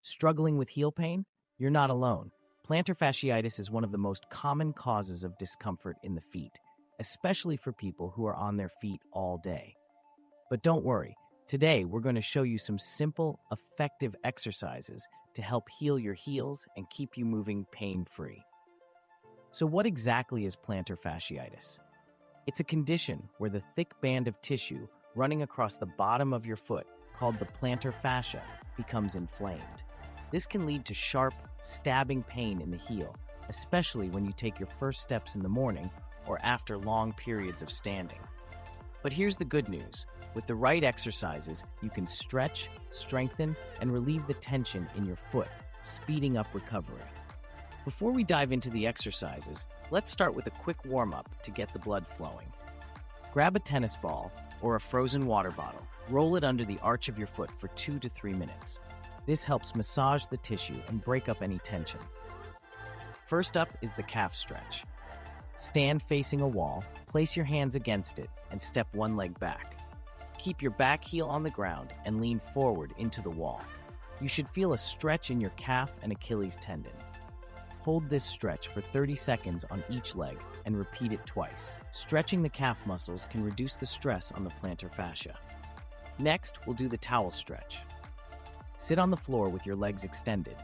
Struggling with heel pain? You're not alone. Plantar fasciitis is one of the most common causes of discomfort in the feet, especially for people who are on their feet all day. But don't worry, today we're going to show you some simple, effective exercises to help heal your heels and keep you moving pain-free. So what exactly is plantar fasciitis? It's a condition where the thick band of tissue running across the bottom of your foot, called the plantar fascia, becomes inflamed. This can lead to sharp, stabbing pain in the heel, especially when you take your first steps in the morning or after long periods of standing. But here's the good news. With the right exercises, you can stretch, strengthen, and relieve the tension in your foot, speeding up recovery. Before we dive into the exercises, let's start with a quick warm-up to get the blood flowing. Grab a tennis ball or a frozen water bottle. Roll it under the arch of your foot for 2 to 3 minutes. This helps massage the tissue and break up any tension. First up is the calf stretch. Stand facing a wall, place your hands against it, and step one leg back. Keep your back heel on the ground and lean forward into the wall. You should feel a stretch in your calf and Achilles tendon. Hold this stretch for 30 seconds on each leg and repeat it twice. Stretching the calf muscles can reduce the stress on the plantar fascia. Next, we'll do the towel stretch. Sit on the floor with your legs extended.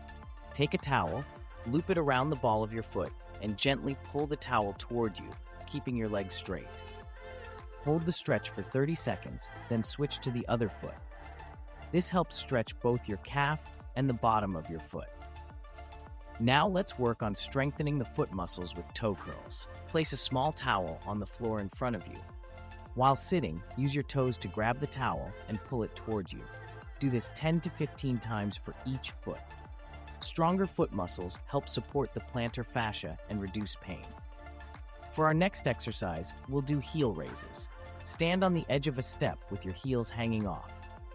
Take a towel, loop it around the ball of your foot, and gently pull the towel toward you, keeping your legs straight. Hold the stretch for 30 seconds, then switch to the other foot. This helps stretch both your calf and the bottom of your foot. Now let's work on strengthening the foot muscles with toe curls. Place a small towel on the floor in front of you. While sitting, use your toes to grab the towel and pull it toward you. Do this 10 to 15 times for each foot. Stronger foot muscles help support the plantar fascia and reduce pain. For our next exercise, we'll do heel raises. Stand on the edge of a step with your heels hanging off.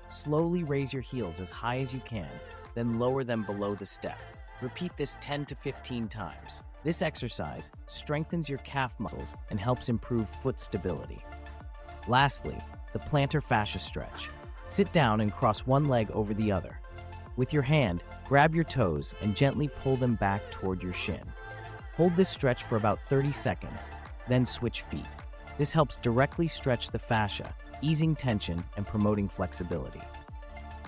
Slowly raise your heels as high as you can, then lower them below the step. Repeat this 10 to 15 times. This exercise strengthens your calf muscles and helps improve foot stability. Lastly, the plantar fascia stretch. Sit down and cross one leg over the other. With your hand, grab your toes and gently pull them back toward your shin. Hold this stretch for about 30 seconds, then switch feet. This helps directly stretch the fascia, easing tension and promoting flexibility.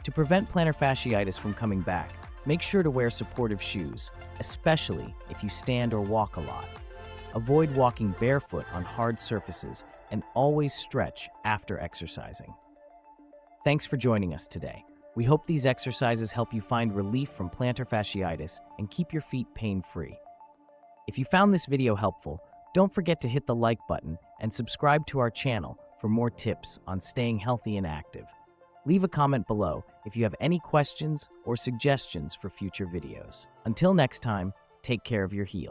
To prevent plantar fasciitis from coming back, make sure to wear supportive shoes, especially if you stand or walk a lot. Avoid walking barefoot on hard surfaces and always stretch after exercising. Thanks for joining us today. We hope these exercises help you find relief from plantar fasciitis and keep your feet pain-free. If you found this video helpful, don't forget to hit the like button and subscribe to our channel for more tips on staying healthy and active. Leave a comment below if you have any questions or suggestions for future videos. Until next time, take care of your heels.